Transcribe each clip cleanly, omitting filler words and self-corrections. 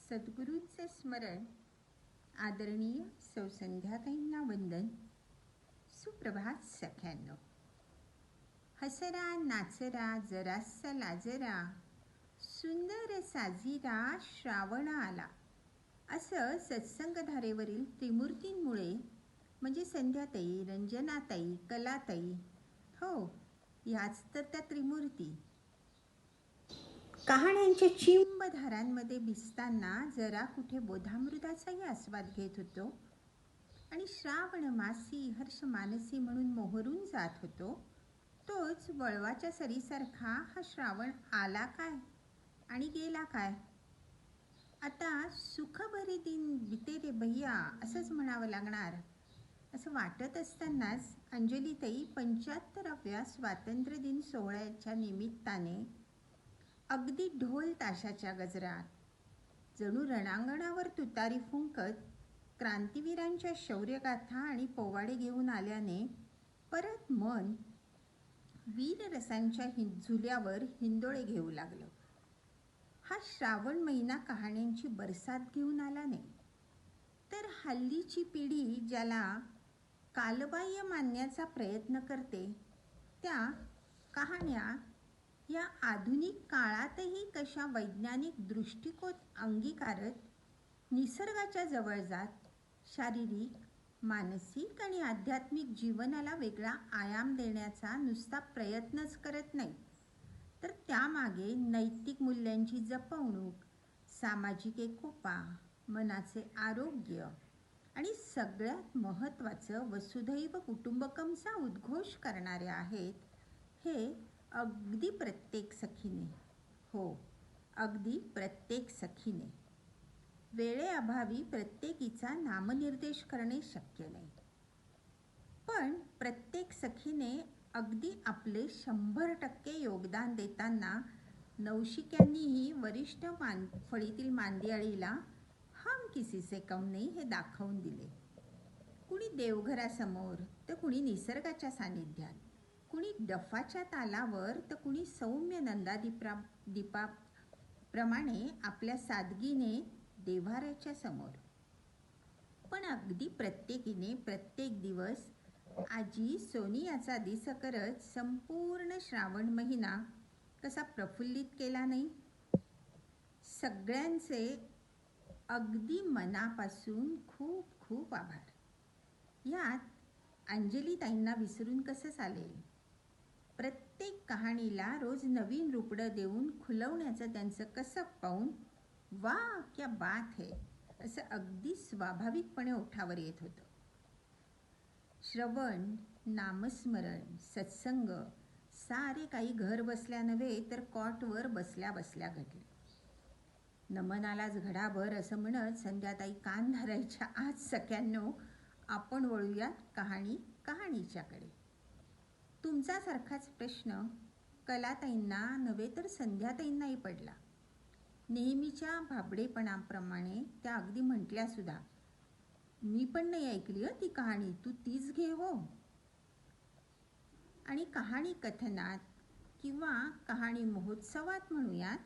सद्गुरूंचे स्मरण. आदरणीय सौ संध्याताईंना वंदन. सुप्रभात सख्यांनो. हसरा नाचरा जरासा लाजरा, सुंदर साजिरा श्रावण आला. असं सत्संगधारेवरील त्रिमूर्तींमुळे म्हणजे संध्याताई, रंजनाताई, कलाताई, हो ह्याच तर त्या त्रिमूर्ती कहाण्यांच्या चिंब धारांमध्ये भिजताना जरा कुठे बोधामृताचाही आस्वाद घेत होतो आणि श्रावण मासी हर्ष मानसी म्हणून मोहरून जात होतो. तोच वळवाच्या सरीसारखा हा श्रावण आला काय आणि गेला काय. आता सुखभरी दिन बिते रे भैया असंच म्हणावं लागणार असं वाटत असतानाच अंजलीताई 75व्या स्वातंत्र्य दिन सोहळ्याच्या निमित्ताने अगदी ढोल ताशाच्या गजरात जणू रणांगणावर तुतारी फुंकत क्रांतिवीरांच्या शौर्यगाथा आणि पोवाडे घेऊन आल्याने परत मन वीररसांच्या झुल्यावर हिंदोळे घेऊ लागलं. हा श्रावण महिना कहाण्यांची बरसात घेऊन आला नाही, तर हल्लीची पिढी ज्याला कालबाह्य मानण्याचा प्रयत्न करते त्या कहाण्या या आधुनिक काळातही कशा वैज्ञानिक दृष्टिकोन अंगीकारत निसर्गाच्या जवळ जात शारीरिक, मानसिक आणि आध्यात्मिक जीवनाला वेगळा आयाम देण्याचा नुसता प्रयत्नच करत नाही, तर त्यामागे नैतिक मूल्यांची जपवणूक, सामाजिक एकोपा, मनाचे आरोग्य आणि सगळ्यात महत्त्वाचं वसुधैव कुटुंबकमचा उद्घोष करणारे आहेत. हे अगदी प्रत्येक सखीने, हो अगदी प्रत्येक सखीने. वेळेअभावी प्रत्येकीचा नामनिर्देश करणे शक्य नाही, पण प्रत्येक सखीने अगदी आपले 100% योगदान देताना नवशिक्यांनीही वरिष्ठ फळीतील मांदियाळीला हम किसी से कम नहीं हे दाखवून दिले. कुणी देवघरासमोर तर कुणी निसर्गाच्या सानिध्यात, कुणी डफाच्या तालावर तर कुणी सौम्य नंदादीपाप्रमाणे आपल्या सादगीने देव्हाऱ्याच्या समोर. पण अगदी प्रत्येकीने प्रत्येक दिवस आजी सोनियाचा दिस करत संपूर्ण श्रावण महिना कसा प्रफुल्लित केला नाही. सगळ्यांचे अगदी मनापासून खूप खूप आभार. यात अंजलीताईंना विसरून कसं चालेल. प्रत्येक कहाणीला रोज नवीन रूपडं देऊन खुलवण्याचं त्यांचं कसब पाहून वा क्या बात है असं अगदी स्वाभाविकपणे ओठावर येत होतं. श्रवण, नामस्मरण, सत्संग सारे काही घर बसल्या नव्हे तर कॉटवर बसल्या बसल्या घडले. नमनालाच घडाभर असं म्हणत संध्याताई कान धरायच्या. आज सख्यांनो आपण वळूयात कहाणीच्याकडे. तुमच्यासारखाच प्रश्न कलाताईंना नव्हे तर संध्याताईंनाही पडला. नेहमीच्या भाबडेपणाप्रमाणे त्या अगदी म्हटल्या सुद्धा, मी पण नाही ऐकली ती कहाणी, तू तीच घे हो. आणि कहाणी कथनात किंवा कहाणी महोत्सवात म्हणूयात,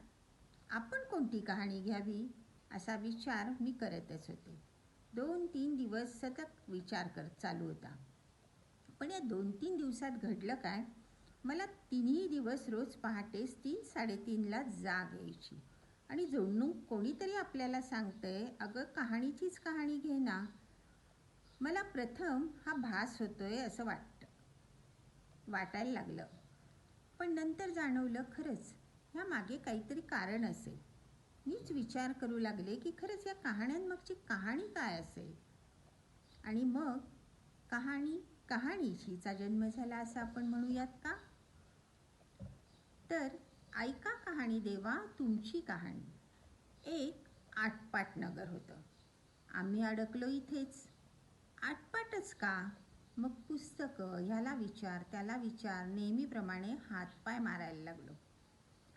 आपण कोणती कहाणी घ्यावी असा विचार मी करतच होते. 2-3 दिवस सतत विचार चालू होता. पण या 2-3 दिवसात घडलं काय, मला 3ही दिवस रोज पहाटेच 3-3:30ला जाग यायची आणि जणू कोणीतरी आपल्याला सांगतंय, अगं कहाणीचीच कहाणी घे ना. मला प्रथम हा भास होतोय असं वाटायला लागलं, पण नंतर जाणवलं खरंच ह्या मागे काहीतरी कारण असेल. मीच विचार करू लागले की खरंच या कहाण्यांमागची कहाणी काय असेल. आणि मग कहाणीचीचा जन्म झाला असं आपण म्हणूयात का. तर ऐका कहाणी देवा तुमची कहाणी. एक आटपाट नगर होतं. आम्ही अडकलो इथेच. आटपाटच का, मग पुस्तकं, ह्याला विचार त्याला विचार, नेहमीप्रमाणे हातपाय मारायला लागलो.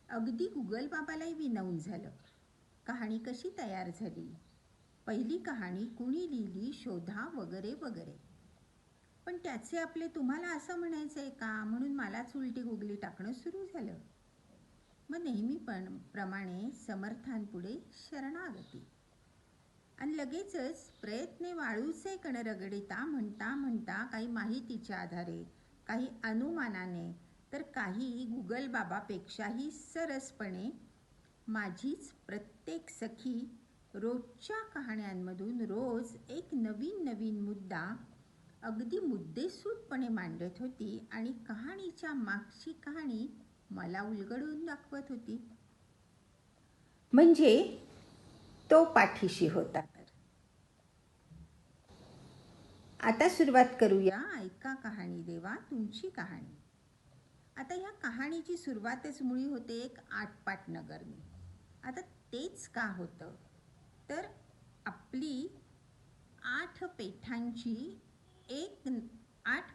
अगदी गुगल बाबालाही विनवून झालं. कहाणी कशी तयार झाली, पहिली कहाणी कुणी लिहिली शोधा वगैरे वगैरे. पण त्याचे आपले तुम्हाला असं म्हणायचंय का म्हणून मलाच उलटी गुगली टाकणं सुरू झालं. मग नेहमीप्रमाणे समर्थांपुढे शरणागती. आणि लगेचच प्रयत्ने वाळूचे कण रगडिता म्हणता म्हणता काही माहितीच्या आधारे, काही अनुमानाने, तर काही गुगल बाबापेक्षाही सरसपणे माझीच प्रत्येक सखी रोजच्या कहाण्यांमधून रोज एक नवीन नवीन मुद्दा अगदी मुद्देसूदपणे मांडत होती आणि कहाणीच्या मागची कहाणी मला उलगडून दाखवत होती. म्हणजे तो पाठीशी होता. तर आता सुरुवात करूया. ऐका कहाणी देवा तुमची कहाणी. आता ह्या कहाणीची सुरुवातच मुळी होते एक आटपाट नगरने. आता तेच का होतं तर आपली 8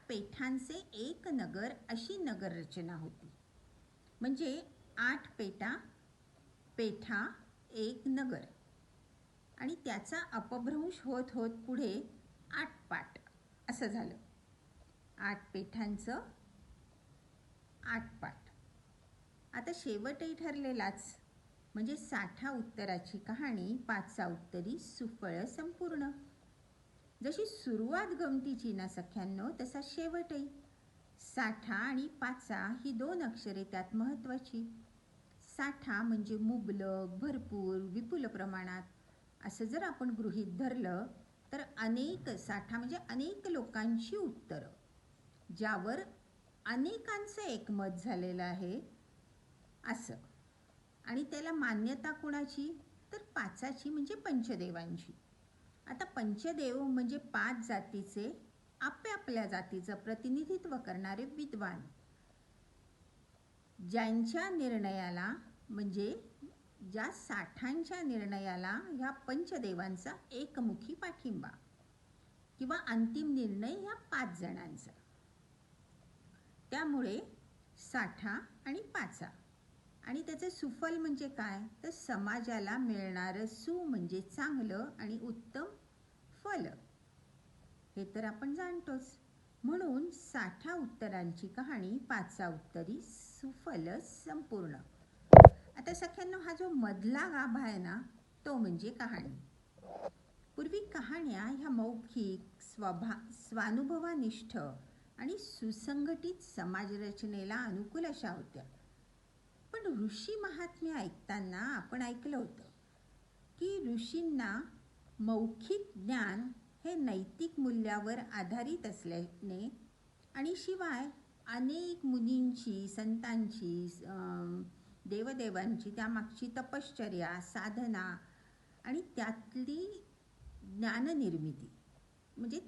पेठांचे एक नगर अशी नगररचना होती. म्हणजे 8 पेठा एक नगर आणि त्याचा अपभ्रंश होत होत पुढे 8 पाट असं झालं. 8 पेठांचं 8 पाट. आता शेवटही ठरलेलाच, म्हणजे 60 उत्तराची कहाणी 5 उत्तरी सुफळ संपूर्ण. जशी सुरुवात गमतीची ना सख्यांनो, तसा शेवटही. 60 आणि 5 ही 2 अक्षरे त्यात महत्त्वाची. 60 म्हणजे मुबलक, भरपूर, विपुल प्रमाणात असं जर आपण गृहीत धरलं तर 60 म्हणजे अनेक लोकांची उत्तरं, ज्यावर अनेकांचं एकमत झालेलं आहे असं. आणि त्याला मान्यता कुणाची तर 5ची म्हणजे पंचदेवांची. आता पंचदेव म्हणजे 5 जातीचे आपापल्या जातीचं प्रतिनिधित्व करणारे विद्वान, ज्यांच्या निर्णयाला म्हणजे ज्या 60च्या निर्णयाला ह्या पंचदेवांचा एकमुखी पाठिंबा किंवा अंतिम निर्णय ह्या 5 जणांचा. त्यामुळे 60 आणि 5 आणि त्याचं सुफल म्हणजे काय तर समाजाला मिळणारं सु म्हणजे चांगलं आणि उत्तम फल, हे तर आपण जाणतोच. म्हणून 60 उत्तरांची कहाणी 5 उत्तरी सुफल संपूर्ण. आता सख्यांनो, हा जो मधला गाभा आहे ना तो म्हणजे कहाणी. पूर्वी कहाण्या ह्या मौखिक, स्वानुभवानिष्ठ आणि सुसंघटित समाजरचनेला अनुकूल अशा होत्या. पण ऋषी महात्म्य ऐकताना आपण ऐकलं होतं की ऋषींना मौखिक ज्ञान हे नैतिक मूल्यावर आधारित असल्याने आणि शिवाय अनेक मुनींची, संतांची, देवदेवांची त्यामागची तपश्चर्या, साधना आणि त्यातली ज्ञाननिर्मिती म्हणजे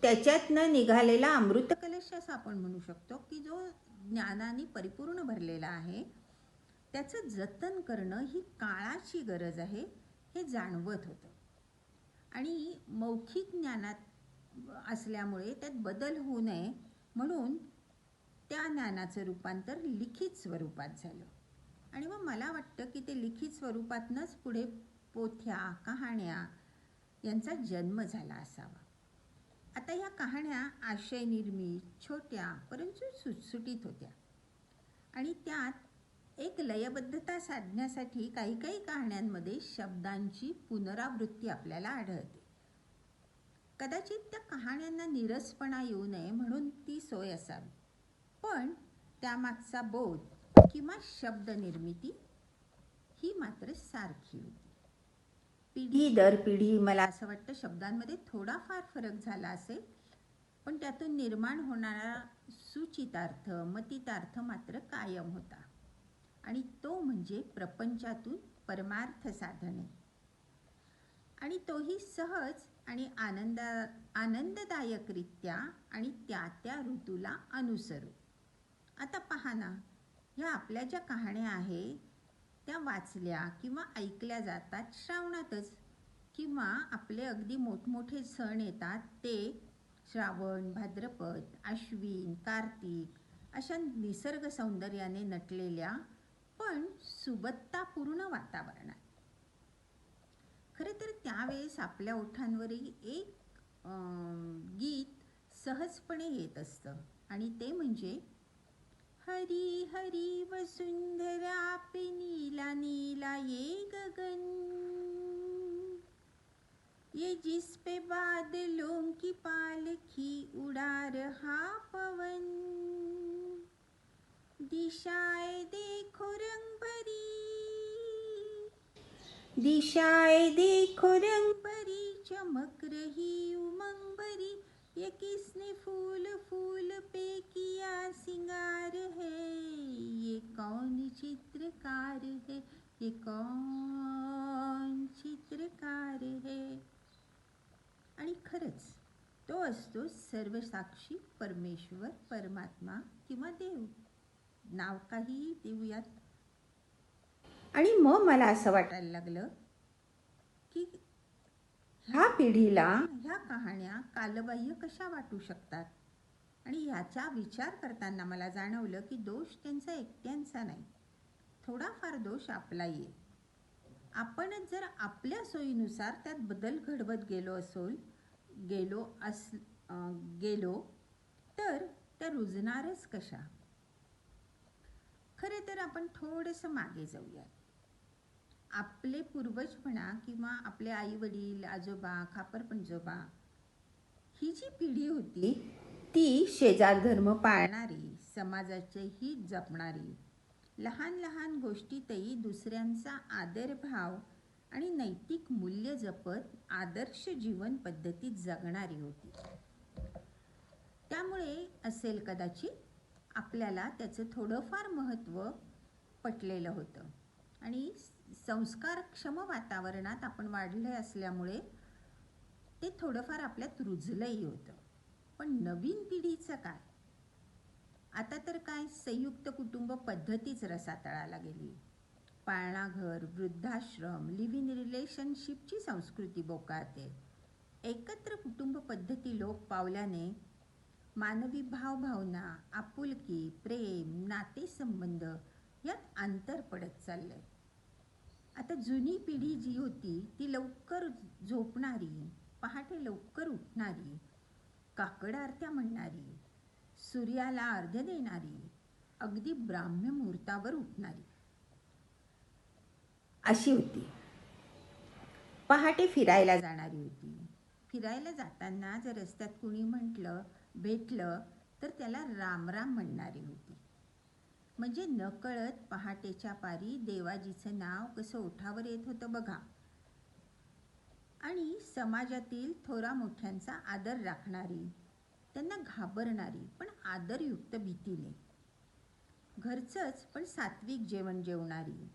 त्याच्यातनं निघालेला अमृत कलश असं आपण म्हणू शकतो की जो ज्ञानाने परिपूर्ण भरलेला आहे, त्याचं जतन करणं ही काळाची गरज आहे हे जाणवत होतं. आणि मौखिक ज्ञानात असल्यामुळे त्यात बदल होऊ नये म्हणून त्या ज्ञानाचं रूपांतर लिखित स्वरूपात झालं. आणि मग मला वाटतं की ते लिखित स्वरूपातनंच पुढे पोथ्या, कहाण्या यांचा जन्म झाला असावा. आता ह्या कहाण्या आशय निर्मित, छोट्या परंतु सुटसुटीत होत्या आणि त्यात एक लयबद्धता साधण्यासाठी काही काही कहाण्यांमध्ये शब्दांची पुनरावृत्ती आपल्याला आढळते. कदाचित त्या कहाण्यांना नीरसपणा येऊ नये म्हणून ती सोय असावी, पण त्यामागचा बोध किंवा शब्द निर्मिती ही मात्र सारखी होती. पिढी दर पिढी मला असं वाटतं शब्दांमध्ये थोडाफार फरक झाला असेल, पण त्यातून निर्माण होणारा सुचितार्थ, मतितार्थ मात्र कायम होता. आणि तो म्हणजे प्रपंचातून परमार्थ साधणे, आणि तोही सहज आणि आनंददायकरित्या आणि त्या त्या ऋतूला अनुसरून. आता पहा ना, ह्या आपल्या ज्या कहाण्या आहेत त्या वाचल्या किंवा ऐकल्या जातात श्रावणातच, किंवा आपले अगदी मोठमोठे सण येतात ते श्रावण, भाद्रपद, आश्विन, कार्तिक अशा निसर्ग सौंदर्याने नटलेल्या पण सुबत्तापूर्ण वातावरणात. खरं तर त्यावेळेस आपल्या ओठांवरही एक गीत सहजपणे येत असतं आणि ते म्हणजे हरी हरी वसुंधरा पे नीला नीला ये गगन, ये जिस पे बादलों की पालकी उड़ा रहा पवन, दिशाएं देखो रंग भरी, दिशाएं देखो रंग भरी, चमक रही उमंग भरी। ये किसने फूल फूल पे किया सिंगार है, ये कौन चित्रकार है, ये कौन चित्रकार है। आणि खरंच तो असतो सर्वसाक्षी परमेश्वर, परमात्मा किंवा देव, नाव काहीही देऊयात. आणि मग मला असं वाटायला लागलं की ह्या पिढीला ह्या कहाण्या कालबाह्य कशा वाटू शकतात. आणि ह्याचा विचार करताना मला जाणवलं की दोष त्यांचा एकट्यांचा नाही, थोडाफार दोष आपलाही आहे. आपणच जर आपल्या सोयीनुसार त्यात बदल घडवत गेलो तर त्या रुजणारच कशा. खरे तर आपण थोडंसं मागे जाऊया. आपले पूर्वज म्हणा किंवा आपले आई वडील, आजोबा, खापर पंजोबा, ही जी पिढी होती ती शेजार धर्म पाळणारी, समाजाचे हित जपणारी, लहान लहान गोष्टीतही दुसऱ्यांचा आदरभाव आणि नैतिक मूल्य जपत आदर्श जीवन पद्धतीत जगणारी होती. त्यामुळे असेल कदाचित आपल्याला त्याचं थोडंफार महत्त्व पटलेलं होतं आणि संस्कारक्षम वातावरणात आपण वाढले असल्यामुळे ते थोडंफार आपल्यात रुजलंही होतं. पण नवीन पिढीचं काय? आता तर काय संयुक्त कुटुंब पद्धतीच रसातळाला गेली. पाळणा घर, वृद्धाश्रम, लिव्ह इन रिलेशनशिपची संस्कृती बोकाळते. एकत्र कुटुंब पद्धती लोप पावल्याने मानवी भावभावना, आपुलकी, प्रेम, नातेसंबंध यात अंतर पडत चाललंय. आता जुनी पिढी जी होती ती लवकर झोपणारी, पहाटे लवकर उठणारी, काकड आरत्या म्हणणारी, सूर्याला अर्घ्य देणारी, अगदी ब्राह्म्य मुहूर्तावर उठणारी अशी होती. पहाटे फिरायला जाणारी होती. फिरायला जाताना जर रस्त्यात कुणी भेटलं तर त्याला राम राम म्हणणारी होती. म्हणजे नकळत पहाटेच्या पारी देवाजीचं नाव कसं ओठावर येत होतं बघा. आणि समाजातील थोरा मोठ्यांचा आदर राखणारी, त्यांना घाबरणारी पण आदरयुक्त भीतीने, घरचंच पण सात्विक जेवण जेवणारी,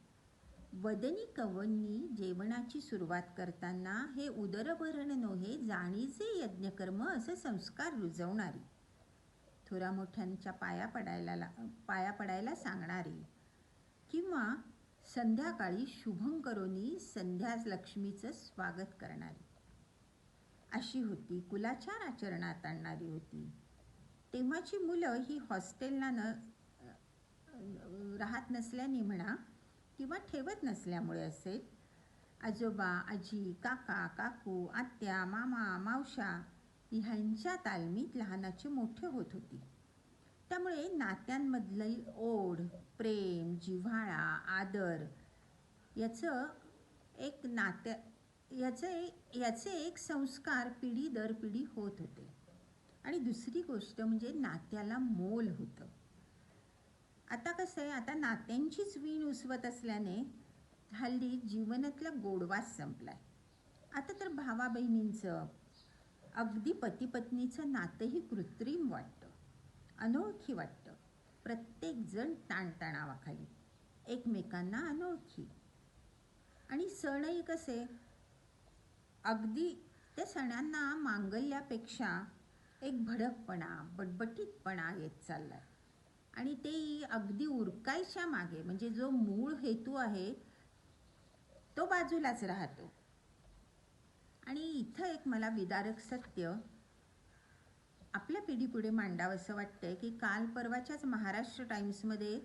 वदनी कवनी जेवणाची सुरुवात करताना हे उदरभरण नोहे जाणीचे यज्ञकर्म असे संस्कार रुजवणारी, थोरा मोठ्यांच्या पाया पडायला सांगणारी किंवा संध्याकाळी शुभंकरोनी संध्या लक्ष्मीचं स्वागत करणारी अशी होती. कुलाचार आचरणात आणणारी होती. तेव्हाची मुलं ही हॉस्टेलला राहत नसल्याने म्हणा किंवा ठेवत नसल्यामुळे असेल, आजोबा, आजी, काका, काकू, आत्या, मामा, मावशा ह्यांच्या तालमीत लहानाचे मोठे होत होती. त्यामुळे नात्यांमधली ओढ, प्रेम, जिव्हाळा, आदर याचे एक संस्कार पिढी दर पिढी होत होते. आणि दुसरी गोष्ट म्हणजे नात्याला मोल होतं. आता कसं आहे, आता नात्यांचीच वीण उसवत असल्याने हल्ली जीवनातला गोडवास संपलाय. आता तर भावा बहिणींचं, अगदी पती पत्नीचं नातंही कृत्रिम वाटतं, अनोळखी वाटतं. प्रत्येक जण ताणतणावाखाली, एकमेकांना अनोळखी. आणि सणही कसे, अगदी त्या सणांना मांगल्यापेक्षा एक भडकपणा, बटबटीतपणा येत चाललाय. आणि ते अगदी उरकायच्या मागे, म्हणजे जो मूळ हेतू आहे तो बाजूलाच राहतो. आणि इथं एक मला विदारक सत्य आपल्या पिढीपुढे मांडावं असं वाटतंय की काल परवाच्याच महाराष्ट्र टाइम्समध्ये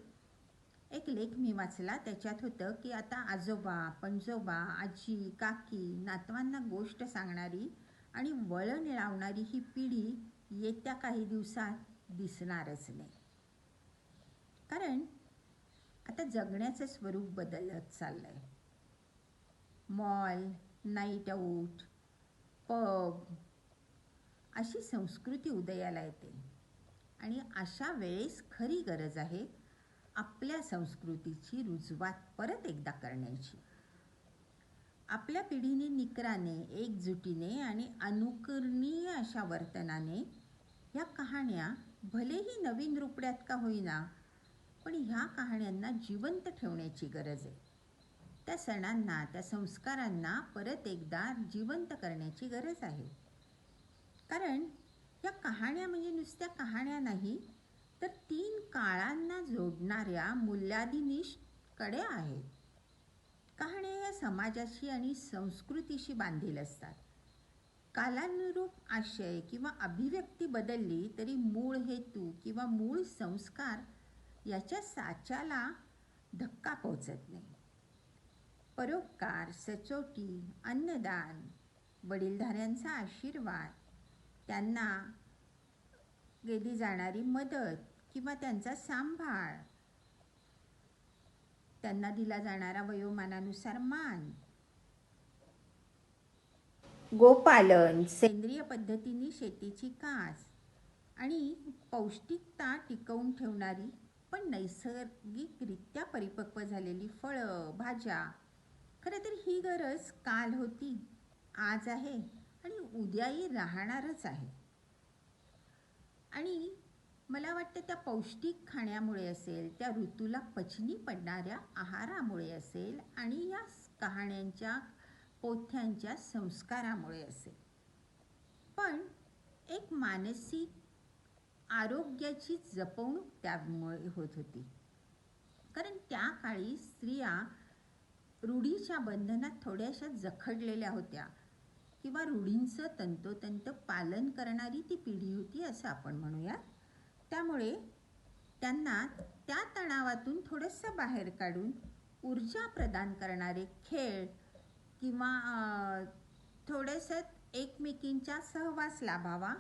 एक लेख मी वाचला. त्याच्यात होतं की आता आजोबा, पणजोबा, आजी, काकी, नातवांना गोष्ट सांगणारी आणि वळण लावणारी ही पिढी येत्या काही दिवसात दिसणारच नाही. कारण आता जगण्याचं स्वरूप बदलत चाललंय. मॉल, नाईट आऊट, पब अशी संस्कृती उदयाला येते. आणि अशा वेळेस खरी गरज आहे आपल्या संस्कृतीची रुजवात परत एकदा करण्याची. आपल्या पिढीने निकराने, एकजुटीने आणि अनुकरणीय अशा वर्तनाने ह्या कहाण्या भलेही नवीन रुपड्यात का होईना, पण ह्या कहाण्यांना जिवंत ठेवण्याची गरज आहे. त्या सणांना, त्या संस्कारांना परत एकदा जिवंत करण्याची गरज आहे. कारण या कहाण्या म्हणजे नुसत्या कहाण्या नाही, तर 3 काळांना जोडणाऱ्या मूल्याधिनिष्ठ कड्या आहेत. कहाण्या या समाजाशी आणि संस्कृतीशी बांधील असतात. कालानुरूप आशय किंवा अभिव्यक्ती बदलली तरी मूळ हेतू किंवा मूळ संस्कार याच्या साच्याला धक्का पोहोचत नाही. परोपकार, सचोटी, अन्नदान, वडीलधाऱ्यांचा आशीर्वाद, त्यांना केली जाणारी मदत किंवा त्यांचा सांभाळ, त्यांना दिला जाणारा वयोमानानुसार मान, गोपालन, सेंद्रिय पद्धतीने शेतीची कास आणि पौष्टिकता टिकवून ठेवणारी पण नैसर्गिकरित्या परिपक्व झालेली फळं, भाज्या. खरं तर ही गरज काल होती, आज आहे आणि उद्याही राहणारच आहे. आणि मला वाटतं त्या पौष्टिक खाण्यामुळे असेल, त्या ऋतूला पचनी पडणाऱ्या आहारामुळे असेल आणि या कहाण्यांच्या पोथ्यांच्या संस्कारामुळे असेल. पण एक मानसिक आरोग्याची जपवणूक त्यामुळे होत होती. कारण त्या काळी स्त्रिया रूढीच्या बंधनात थोड्याशा जखडलेल्या होत्या किंवा रूढींचं तंतोतंत पालन करणारी ती पिढी होती असं आपण म्हणूया. त्यामुळे त्यांना त्या तणावातून थोडंसं बाहेर काढून ऊर्जा प्रदान करणारे खेळ किंवा थोडंसं एकमेकींचा सहवास लाभावा,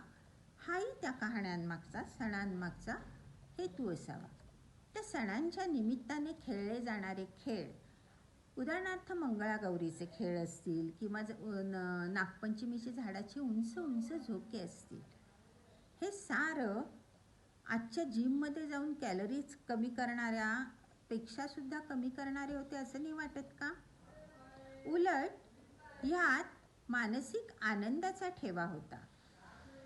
हाही त्या कहाण्यांमागचा, सणांमागचा हेतू असावा. त्या सणांच्या निमित्ताने खेळले जाणारे खेळ, उदाहरणार्थ मंगळागौरीचे खेळ असतील किंवा नागपंचमीची झाडाची उंच उंच झोके असतील, हे सारं आजच्या जिममध्ये जाऊन कॅलरीज कमी करणाऱ्यापेक्षा सुद्धा कमी करणारे होते असं नाही वाटत का? उलट ह्यात मानसिक आनंदाचा ठेवा होता.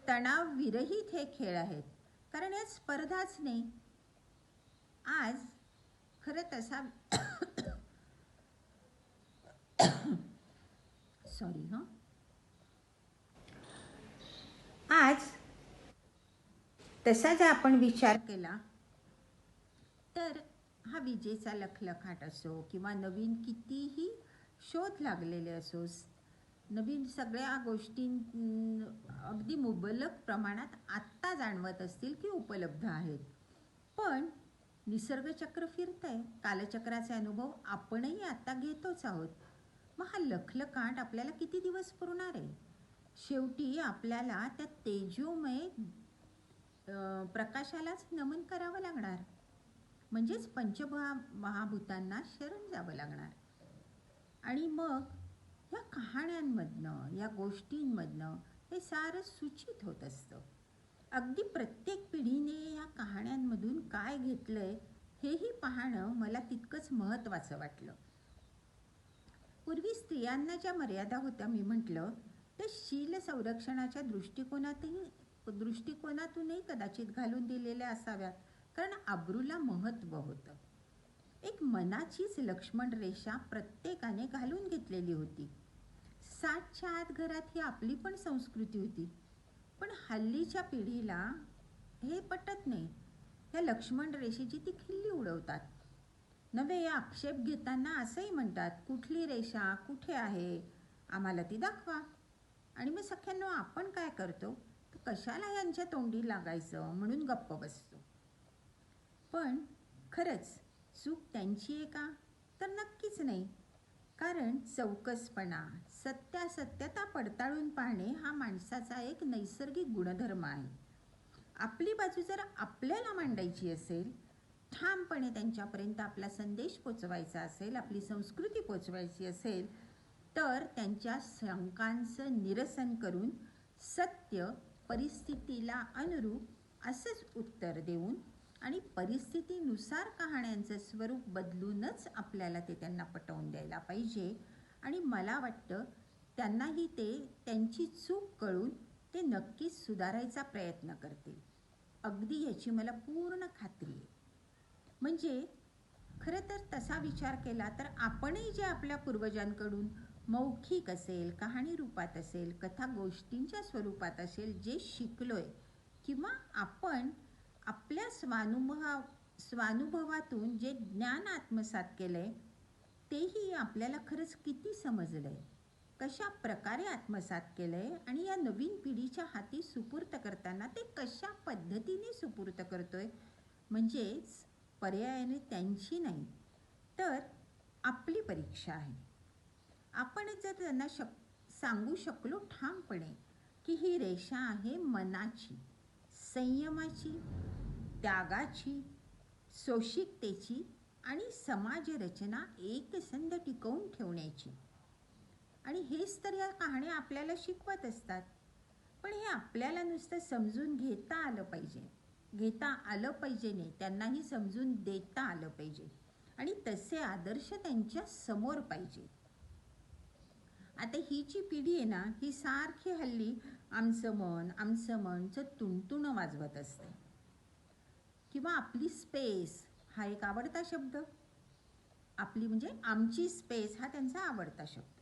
तणाव विरहित हे खेळ आहेत, कारण यात स्पर्धाच नाही. आज खरं तसा आज तसा जर आपण विचार केला तर हा विजेचा लखलखाट असो किंवा नवीन कितीही शोध लागलेले असो, नवीन सगळ्या गोष्टी अगदी मुबलक प्रमाणात आत्ता जाणवत असतील की उपलब्ध आहेत, पण निसर्गचक्र फिरतंय, कालचक्राचे अनुभव आपणही आता घेतोच आहोत. मग हा लखलखाट आपल्याला किती दिवस पुरणार आहे? शेवटी आपल्याला त्या तेजोमय प्रकाशालाच नमन करावं लागणार, म्हणजेच पंचमहाभूतांना शरण जावं लागणार. आणि मग या कहाण्यांमधनं, या गोष्टींमधनं हे सारं सूचित होत असतं. अगदी प्रत्येक पिढीने या कहाण्यांमधून काय घेतलंय हेही पाहणं मला तितकंच महत्त्वाचं वाटलं. पूर्वी स्त्रियांना ज्या मर्यादा होत्या मी म्हटलं, त्या शील संरक्षणाच्या दृष्टिकोनातूनही कदाचित घालून दिलेल्या असाव्यात, कारण आबरूला महत्त्व होतं. एक मनाचीच लक्ष्मण रेषा प्रत्येकाने घालून घेतलेली होती. 60च्या आत घरात ही आपली पण संस्कृती होती, पण हल्लीच्या पिढीला हे पटत नाही. या लक्ष्मण रेषेची ती खिल्ली उडवतात. नव्हे, या आक्षेप घेताना असंही म्हणतात, कुठली रेषा कुठे आहे, आम्हाला ती दाखवा. आणि मग सख्यांनो, आपण काय करतो, कशाला यांच्या तोंडी लागायचं म्हणून गप्प बसतो. पण खरंच चूक त्यांची आहे का? तर नक्कीच नाही. कारण चौकसपणा, सत्यासत्यता पडताळून पाहणे हा माणसाचा एक नैसर्गिक गुणधर्म आहे. आपली बाजू जर आपल्याला मांडायची असेल, ठामपणे त्यांच्यापर्यंत आपला संदेश पोचवायचा असेल, आपली संस्कृती पोचवायची असेल, तर त्यांच्या शंकांचं निरसन करून सत्य परिस्थितीला अनुरूप असंच उत्तर देऊन आणि परिस्थितीनुसार कहाण्यांचं स्वरूप बदलूनच आपल्याला ते त्यांना पटवून द्यायला पाहिजे. आणि मला वाटतं त्यांनाही ते त्यांची चूक कळून ते नक्कीच सुधारायचा प्रयत्न करतील. अगदी याची मला पूर्ण खात्री आहे. म्हणजे खरं तर तसा विचार केला तर आपणही जे आपल्या पूर्वजांकडून मौखिक असेल, कहाणी रूपात असेल, कथा गोष्टींच्या स्वरूपात असेल जे शिकलोय, किंवा आपण आपल्या स्वानुभवातून जे ज्ञान आत्मसात केलंय तेही आपल्याला खरंच किती समजलंय, कशा प्रकारे आत्मसात केलंय आणि या नवीन पिढीच्या हाती सुपूर्त करताना ते कशा पद्धतीने सुपूर्त करतोय. म्हणजेच पर्यायाने त्यांची नाही तर आपली परीक्षा आहे. आपण जर त्यांना सांगू शकलो ठामपणे की ही रेषा आहे मनाची, संयमाची, त्यागाची, सोशिकतेची आणि समाजरचना एकसंध टिकवून ठेवण्याची, आणि हेच तर या कहाण्या आपल्याला शिकवत असतात. पण हे आपल्याला नुसतं समजून घेता आलं पाहिजे नाही, त्यांनाही समजून देता आलं पाहिजे आणि तसे आदर्श त्यांच्या समोर पाहिजे. आता ही जी पिढी आहे ना, ही सारखी हल्ली आमचं मनचं तुणतुणं वाजवत असते, किंवा आपली स्पेस हा एक आवडता शब्द, आपली म्हणजे आमची स्पेस हा त्यांचा आवडता शब्द.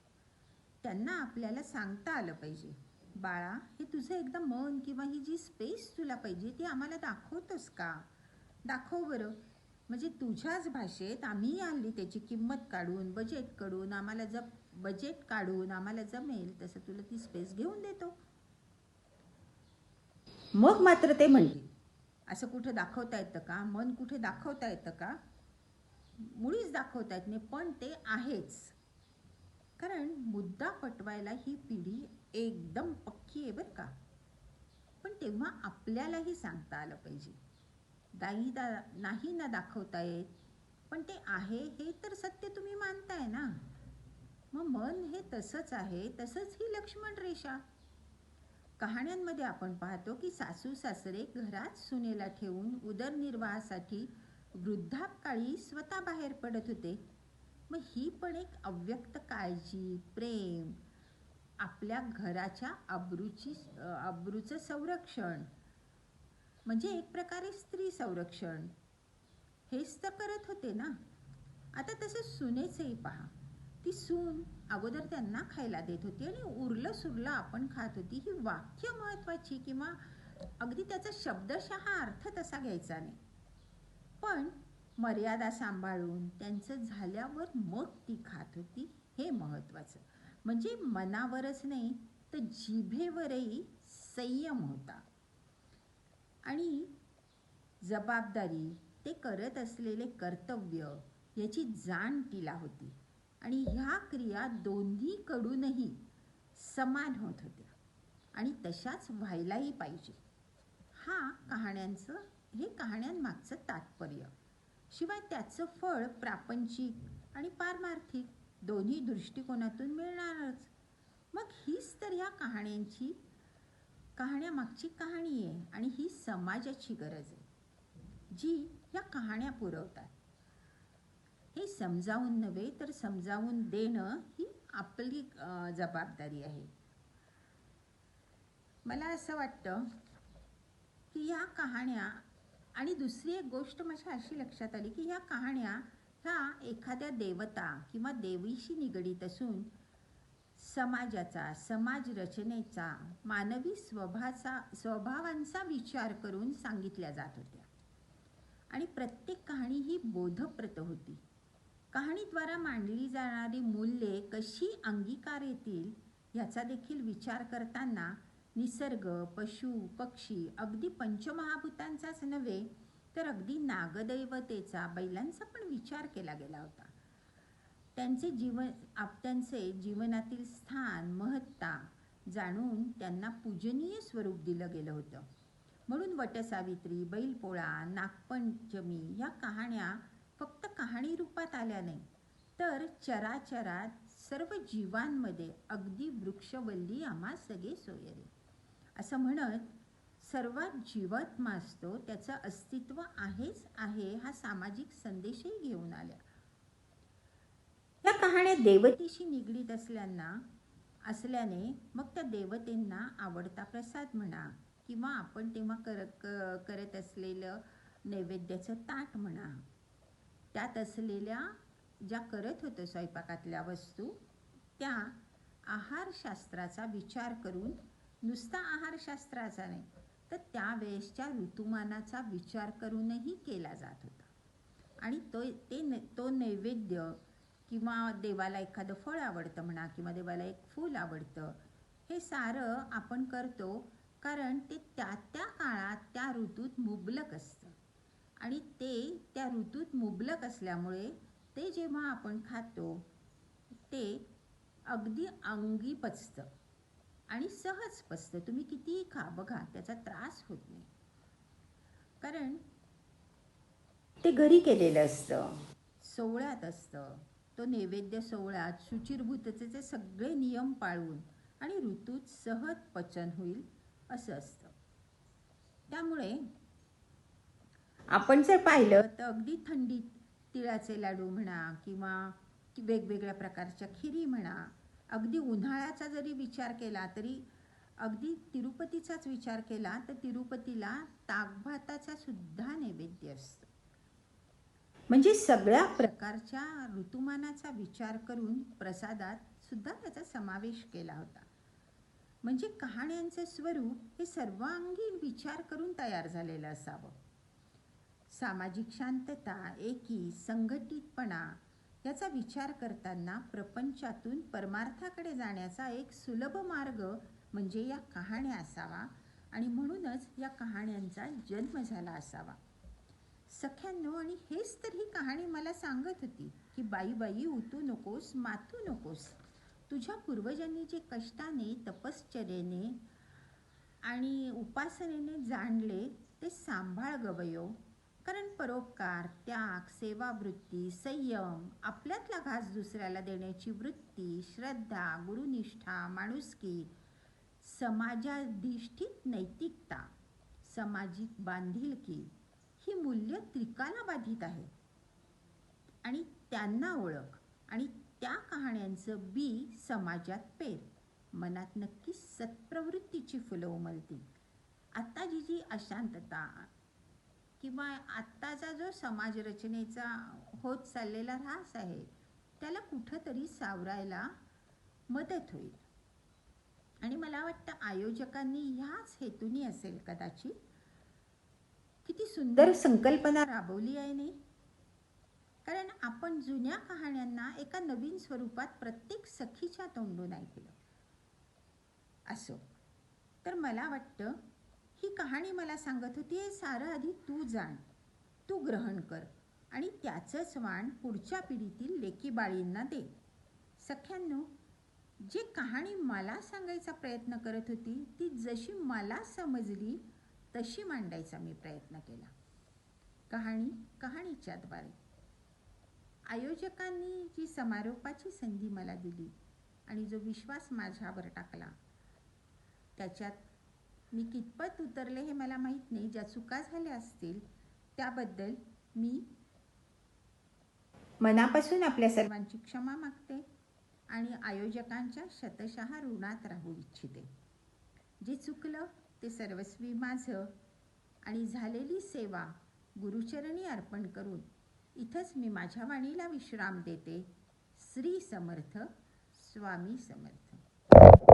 त्यांना आपल्याला सांगता आलं पाहिजे, बाळा हे तुझं एकदा मन किंवा ही जी स्पेस तुला पाहिजे ती आम्हाला दाखवतोस का? दाखव बरं. म्हणजे तुझ्याच भाषेत आम्ही हल्ली त्याची किंमत काढून बजेट काढून आम्हाला जमेल तसं तुला ती स्पेस घेऊन देतो. मग मात्र ते म्हणतील असं कुठं दाखवता येतं का? मन कुठे दाखवता येतं का? मुळीच दाखवता येत नाही, पण ते आहेच. कारण मुद्दा पटवायला ही पिढी एकदम पक्की आहे बरं का. पण तेव्हा आपल्यालाही सांगता आलं पाहिजे, नाही ना दाखवता येत, पण ते आहे हे तर सत्य तुम्ही मानताय ना. मग मन हे तसंच आहे, तसंच ही लक्ष्मण रेषा. कहाण्यांमध्ये आपण पाहतो की सासू सासरे घरात सुनेला ठेवून उदरनिर्वाहासाठी वृद्धापकाळी स्वतः बाहेर पडत होते. मग ही पण एक अव्यक्त काळजी, प्रेम, आपल्या घराच्या अब्रूचं संरक्षण, म्हणजे एक प्रकारे स्त्री संरक्षण हेच तर करत होते ना. आता तसं सुनेचंही पहा, ती सून अगोदर त्यांना खायला देत होती आणि उरलं सुरलं आपण खात होती. ही वाक्य महत्वाची, किंवा अगदी त्याचा शब्दशः अर्थ तसा घ्यायचा नाही, पण मर्यादा सांभाळून त्यांचं झाल्यावर मग ती खात होती हे महत्वाचं. म्हणजे मनावरच नाही तर जिभेवरही संयम होता आणि जबाबदारी, ते करत असलेले कर्तव्य याची जाण तिला होती आणि ह्या क्रिया दोन्हीकडूनही समान होत होत्या आणि तशाच व्हायलाही पाहिजे. हे कहाण्यांमागचं तात्पर्य. शिवाय त्याचं फळ प्रापंचिक आणि पारमार्थिक दोन्ही दृष्टिकोनातून मिळणारच. मग हीच तर ह्या कहाण्यामागची कहाणी आहे आणि ही समाजाची गरज आहे जी या कहाण्या पुरवतात. हे समजावून नव्हे तर समजावून देणं ही आपली जबाबदारी आहे. मला असं वाटतं की ह्या कहाण्या, आणि दुसरी एक गोष्ट माझ्या अशी लक्षात आली की ह्या कहाण्या ह्या एखाद्या देवता किंवा देवीशी निगडीत असून समाजाचा, समाज रचनेचा, मानवी स्वभावांचा विचार करून सांगितल्या जात होत्या आणि प्रत्येक कहाणी ही बोधप्रद होती. कहाणीद्वारा मांडली जाणारी मूल्ये कशी अंगीकार येतील ह्याचा देखील विचार करताना निसर्ग, पशु, पक्षी, अगदी पंचमहाभूतांचाच नव्हे तर अगदी नागदैवतेचा, बैलांचा पण विचार केला गेला होता. त्यांचे जीवनातील स्थान, महत्ता जाणून त्यांना पूजनीय स्वरूप दिलं गेलं होतं. म्हणून वटसावित्री, बैलपोळा, नागपंचमी या कहाण्या फक्त कहाणी रूपात आल्या नाही तर चराचरात सर्व जीवांमध्ये अगदी वृक्षवल्ली आम्हा सगळे सोयरे, असं म्हणत सर्वात जीवात्मा असतो त्याचं अस्तित्व आहेच आहे हा सामाजिक संदेशही घेऊन आल्या. या कहाण्या देवतेशी निगडीत असल्याने मग त्या देवतेंना आवडता प्रसाद म्हणा किंवा आपण तेव्हा करत असलेलं नैवेद्याचं ताट म्हणा, त्यात असलेल्या ज्या करत होतो स्वयंपाकातल्या वस्तू त्या आहारशास्त्राचा विचार करून, नुसता आहारशास्त्राचा नाही तर त्यावेळेसच्या ऋतुमानाचा विचार करूनही केला जात होता. आणि तो नैवेद्य किंवा देवाला एखादं फळ आवडतं म्हणा किंवा देवाला एक फूल आवडतं, हे सारं आपण करतो कारण ते त्या काळात त्या ऋतूत मुबलक असतं. आणि ते त्या ऋतूत मुबलक असल्यामुळे ते जेव्हा आपण खातो ते अगदी अंगी पचतं आणि सहज पचतं. तुम्ही कितीही खा बघा, त्याचा त्रास होत नाही, कारण ते घरी केलेलं असतं, सोवळ्यात असतं. तो नैवेद्य सोहळ्यात शुचिर्भूततेचे सगळे नियम पाळून आणि ऋतूत सहज पचन होईल असं असतं. त्यामुळे आपण जर पाहिलं तर अगदी थंडीत तिळाचे लाडू म्हणा किंवा वेगवेगळ्या प्रकारच्या खिरी म्हणा, अगदी उन्हाळ्याचा जरी विचार केला तरी अगदी तिरुपतीचाच विचार केला तर तिरुपतीला ताकभाताचा सुद्धा नैवेद्य असतो. म्हणजे सगळ्या प्रकारच्या ऋतुमानाचा विचार करून प्रसादात सुद्धा त्याचा समावेश केला होता. म्हणजे कहाण्यांचं स्वरूप हे सर्वांगीण विचार करून तयार झालेलं असावं. सामाजिक शांतता, एकी, संघटितपणा याचा विचार करताना प्रपंचातून परमार्थाकडे जाण्याचा एक सुलभ मार्ग म्हणजे या कहाण्या असावा आणि म्हणूनच या कहाण्यांचा जन्म झाला असावा. सख्यांनो, आणि हेच तर ही कहाणी मला सांगत होती की बाई बाई उतू नकोस, मातू नकोस. तुझ्या पूर्वजांनी जे कष्टाने, तपश्चर्येने आणि उपासनेने जाणले ते सांभाळ गवयो. कारण परोपकार, त्याग, सेवावृत्ती, संयम, आपल्यातला घास दुसऱ्याला देण्याची वृत्ती, श्रद्धा, गुरुनिष्ठा, माणुसकी, समाजाधिष्ठित नैतिकता, सामाजिक बांधिलकी ही मूल्य त्रिकाला बाधित आहे आणि त्यांना ओळख आणि त्या कहाण्यांचं बी समाजात पेर. मनात नक्की सत्प्रवृत्तीची फुलं उमलतील. आता जी अशांतता किंवा आत्ताचा जो समाज रचनेचा होत चाललेला ऱ्हास आहे त्याला कुठंतरी सावरायला मदत होईल. आणि मला वाटतं आयोजकांनी ह्याच हेतूने असेल कदाचित किती सुंदर संकल्पना राबवली आहे नाही. कारण आपण जुन्या कहाण्यांना एका नवीन स्वरूपात प्रत्येक सखीच्या तोंडून ऐकलं. असो तर मला वाटतं ही कहाणी मला सांगत होती हे सारं आधी तू जाण, तू ग्रहण कर आणि त्याचंच वाण पुढच्या पिढीतील लेकी बाळींना दे. सख्यांनो, जी कहाणी मला सांगायचा प्रयत्न करत होती ती जशी मला समजली तशी मांडायचा मी प्रयत्न केला. कहाणीच्या द्वारे आयोजकांनी जी समारोपाची संधी मला दिली आणि जो विश्वास माझ्यावर टाकला त्याच्यात मी कितपत उतरले हे मला माहीत नाही. ज्या चुका झाल्या असतील त्याबद्दल मी मनापासून आपल्या सर्वांची क्षमा मागते आणि आयोजकांच्या शतशः ऋणात राहू इच्छिते. जे चुकलं ते सर्वस्वी माझं आणि झालेली सेवा गुरुचरणी अर्पण करून इथंच मी माझ्या वाणीला विश्राम देते. श्री समर्थ, स्वामी समर्थ.